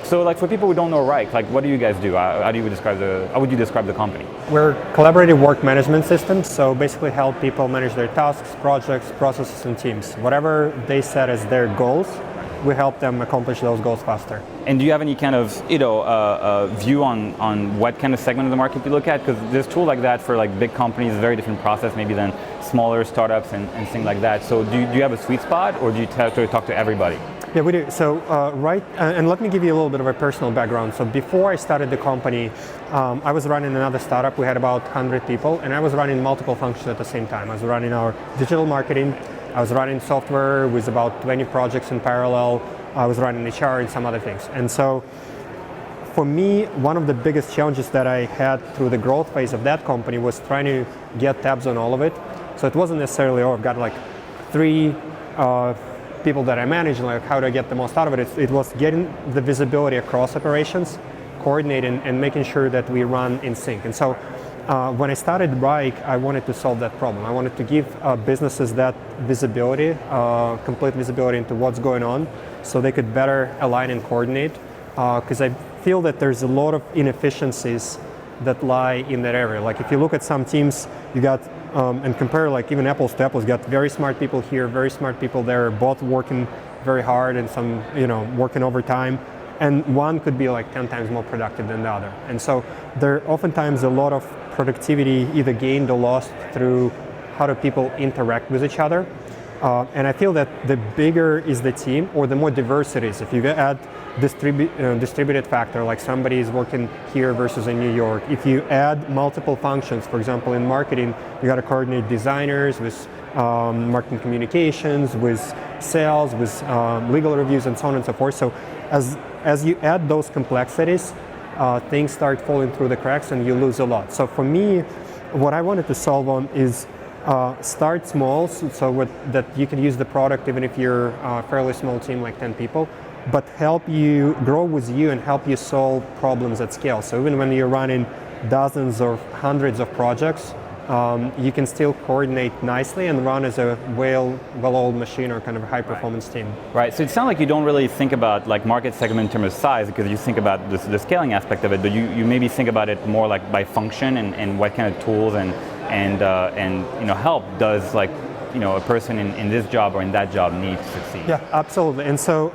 So like for people who don't know Wrike, like what do you guys do? How would you describe the company? We're collaborative work management systems, so basically help people manage their tasks, projects, processes, and teams. Whatever they set as their goals, we help them accomplish those goals faster. And do you have any kind of view on what kind of segment of the market you look at? Because there's tools like that for like big companies, very different process maybe than smaller startups and things like that. So do you have a sweet spot, or do you have to talk to everybody? Yeah, we do. So, and let me give you a little bit of a personal background. So before I started the company, I was running another startup. We had about 100 people, and I was running multiple functions at the same time. I was running our digital marketing, I was running software with about 20 projects in parallel, I was running HR and some other things. And so, for me, one of the biggest challenges that I had through the growth phase of that company was trying to get tabs on all of it. So it wasn't necessarily, I've got like 3 people that I manage, and like how do I get the most out of it? It was getting the visibility across operations, coordinating and making sure that we run in sync. And so when I started Wrike, I wanted to solve that problem. I wanted to give businesses that visibility, complete visibility into what's going on, so they could better align and coordinate. Because I feel that there's a lot of inefficiencies that lie in that area. Like if you look at some teams, you got and compare like even apples to apples, you got very smart people here, very smart people there, both working very hard and some working overtime, and one could be like 10 times more productive than the other. And so there are oftentimes a lot of productivity either gained or lost through how do people interact with each other. And I feel that the bigger is the team, or the more diverse it is. If you add distributed factor, like somebody is working here versus in New York. If you add multiple functions, for example, in marketing, you got to coordinate designers with marketing communications, with sales, with legal reviews, and so on and so forth. So as you add those complexities, things start falling through the cracks and you lose a lot. So for me, what I wanted to solve on is start small, so that you can use the product even if you're a fairly small team, like 10 people, but help you grow with you and help you solve problems at scale. So even when you're running dozens or hundreds of projects, you can still coordinate nicely and run as a well-oiled machine or kind of a high-performance team. Right. So it sounds like you don't really think about like market segment in terms of size, because you think about the scaling aspect of it, but you maybe think about it more like by function and what kind of tools and help does like a person in this job or in that job need to succeed. Yeah, absolutely. And so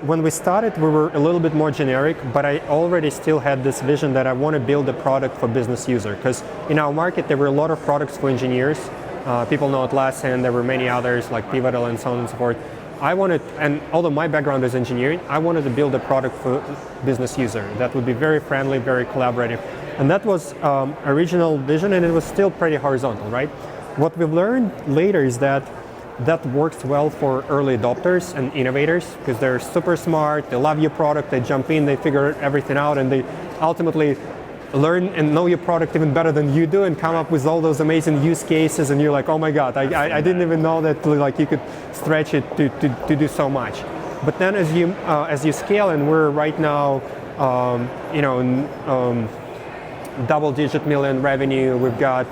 when we started, we were a little bit more generic, but I already still had this vision that I want to build a product for business user, because in our market there were a lot of products for engineers. People know Atlassian, there were many others like Pivotal and so on and so forth. And although my background is engineering, I wanted to build a product for business user that would be very friendly, very collaborative. And that was original vision, and it was still pretty horizontal, right? What we've learned later is that works well for early adopters and innovators, because they're super smart, they love your product, they jump in, they figure everything out, and they ultimately learn and know your product even better than you do and come up with all those amazing use cases, and you're like, oh my God, I didn't even know that like you could stretch it to do so much. But then as you scale, and we're right now double-digit million revenue, we've got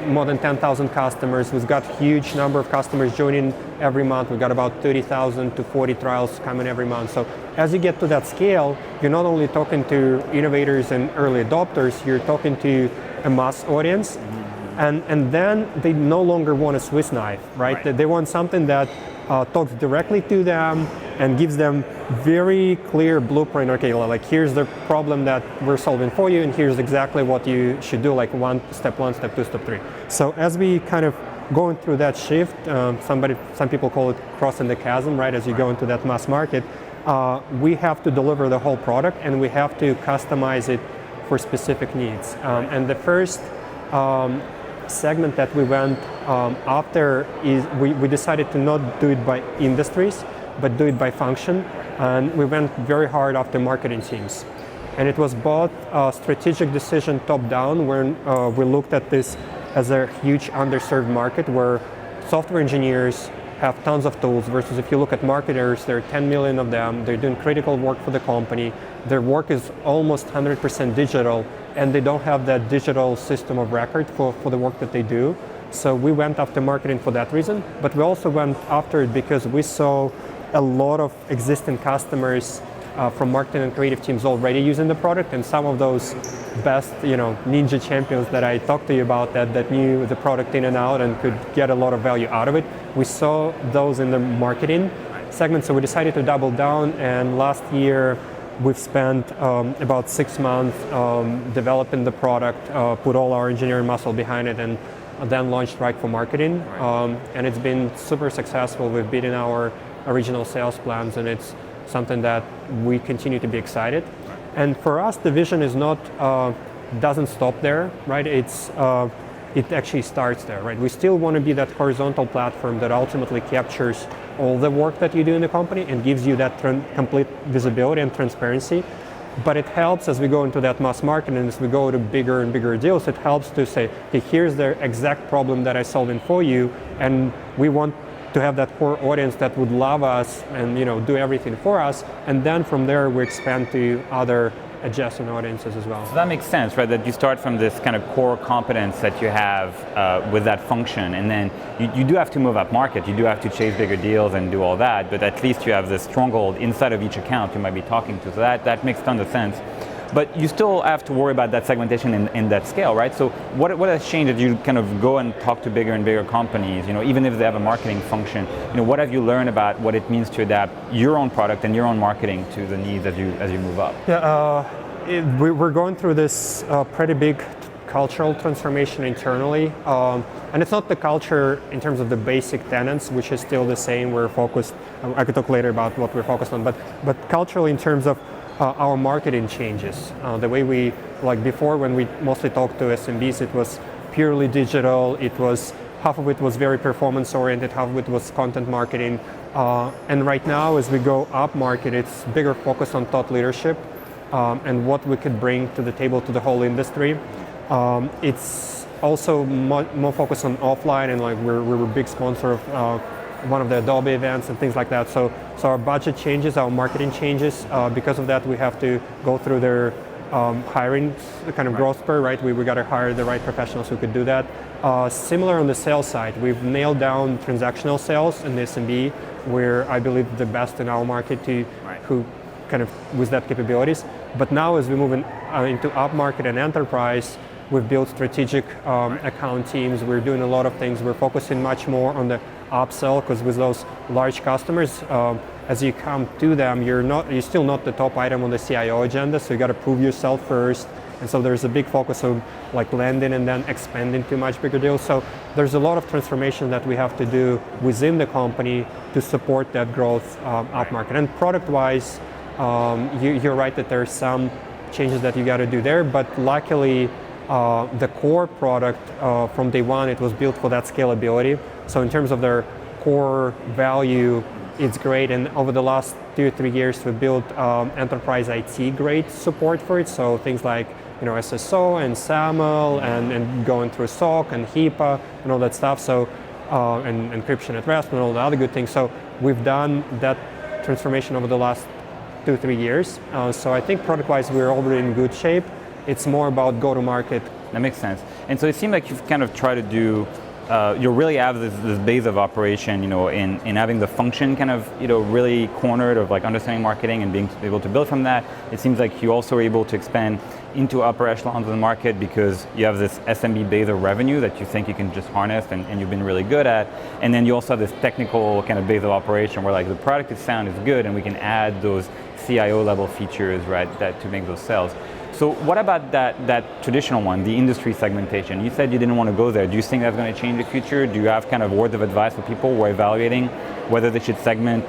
more than 10,000 customers, we've got huge number of customers joining every month, we've got about 30,000 to 40 trials coming every month. So as you get to that scale, you're not only talking to innovators and early adopters, you're talking to a mass audience, and then they no longer want a Swiss knife, right? They want something that talks directly to them and gives them very clear blueprint. Okay, like here's the problem that we're solving for you, and here's exactly what you should do, like step 1, step 2, step 3. So as we kind of going through that shift, some people call it crossing the chasm, right? As you go into that mass market, we have to deliver the whole product, and we have to customize it for specific needs. And the first segment that we went after is we decided to not do it by industries, but do it by function, and we went very hard after marketing teams. And it was both a strategic decision top down, when we looked at this as a huge underserved market where software engineers have tons of tools, versus if you look at marketers, there are 10 million of them, they're doing critical work for the company, their work is almost 100% digital, and they don't have that digital system of record for the work that they do. So we went after marketing for that reason, but we also went after it because we saw a lot of existing customers from marketing and creative teams already using the product, and some of those best, ninja champions that I talked to you about that knew the product in and out and could get a lot of value out of it. We saw those in the marketing segment, so we decided to double down, and last year we've spent about 6 months developing the product, put all our engineering muscle behind it, and then launched Wrike for marketing. And it's been super successful. We've beaten our original sales plans, and it's something that we continue to be excited. And for us, the vision is not doesn't stop there, right? It actually starts there, right? We still want to be that horizontal platform that ultimately captures all the work that you do in the company and gives you that complete visibility and transparency. But it helps as we go into that mass market and as we go to bigger and bigger deals, it helps to say, hey, here's the exact problem that I'm solving for you, and we want to have that core audience that would love us and do everything for us, and then from there we expand to other adjacent audiences as well. So that makes sense, right? That you start from this kind of core competence that you have with that function, and then you do have to move up market, you do have to chase bigger deals and do all that, but at least you have this stronghold inside of each account you might be talking to, so that makes tons of sense. But you still have to worry about that segmentation in that scale, right? So what has changed that you kind of go and talk to bigger and bigger companies, even if they have a marketing function, what have you learned about what it means to adapt your own product and your own marketing to the needs as you move up? Yeah, we're going through this pretty big cultural transformation internally, and it's not the culture in terms of the basic tenets, which is still the same. We're focused, I could talk later about what we're focused on, but culturally in terms of our marketing changes. The way we, like before when we mostly talked to SMBs, it was purely digital, half of it was very performance oriented, half of it was content marketing. And right now as we go up market, it's bigger focus on thought leadership and what we could bring to the table to the whole industry. It's also more focused on offline, and like we're a big sponsor of one of the Adobe events and things like that. So our budget changes, our marketing changes. Because of that, we have to go through their hiring kind of growth spur, right? We got to hire the right professionals who could do that. Similar on the sales side, we've nailed down transactional sales in the SMB, where I believe the best in our market who kind of with that capabilities. But now as we move into upmarket and enterprise, we've built strategic account teams. We're doing a lot of things. We're focusing much more on the upsell, because with those large customers, as you come to them, you're still not the top item on the CIO agenda, so you got to prove yourself first. And so there's a big focus on like landing and then expanding to much bigger deals. So there's a lot of transformation that we have to do within the company to support that growth upmarket. And product-wise, you're right that there's some changes that you got to do there, but luckily the core product from day one, it was built for that scalability. So in terms of their core value, it's great. And over the last 2 or 3 years, we built enterprise IT grade support for it. So things like SSO and SAML and going through SOC and HIPAA and all that stuff. So and encryption at rest and all the other good things. So we've done that transformation over the last 2 or 3 years. So I think product-wise, we're already in good shape. It's more about go-to-market. That makes sense. And so it seems like you've kind of tried to do, you really have this base of operation, in having the function kind of, really cornered of like understanding marketing and being able to build from that. It seems like you also are able to expand into upper echelons of the market because you have this SMB base of revenue that you think you can just harness and you've been really good at. And then you also have this technical kind of base of operation where like the product is sound is good and we can add those CIO level features, right, that to make those sales. So what about that traditional one, the industry segmentation? You said you didn't want to go there. Do you think that's going to change in the future? Do you have kind of words of advice for people who are evaluating whether they should segment,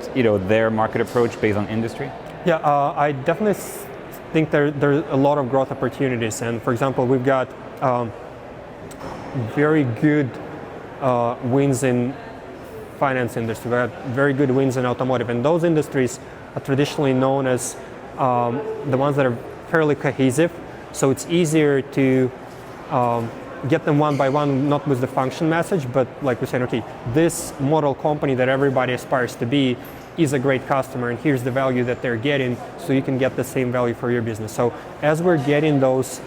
their market approach based on industry? Yeah, I definitely think there's a lot of growth opportunities. And for example, we've got very good wins in finance industry. We've got very good wins in automotive. And those industries are traditionally known as the ones that are fairly cohesive, so it's easier to get them one by one, not with the function message, but like we're saying, okay, this model company that everybody aspires to be is a great customer, and here's the value that they're getting, so you can get the same value for your business. So as we're getting those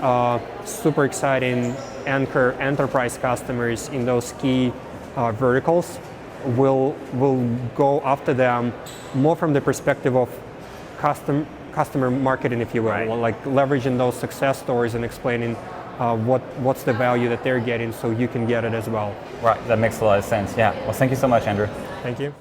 super exciting anchor enterprise customers in those key verticals, we'll go after them more from the perspective of customer marketing, if you will, Right. like leveraging those success stories and explaining what's the value that they're getting so you can get it as well. Right, that makes a lot of sense. Yeah. Well, thank you so much, Andrew. Thank you.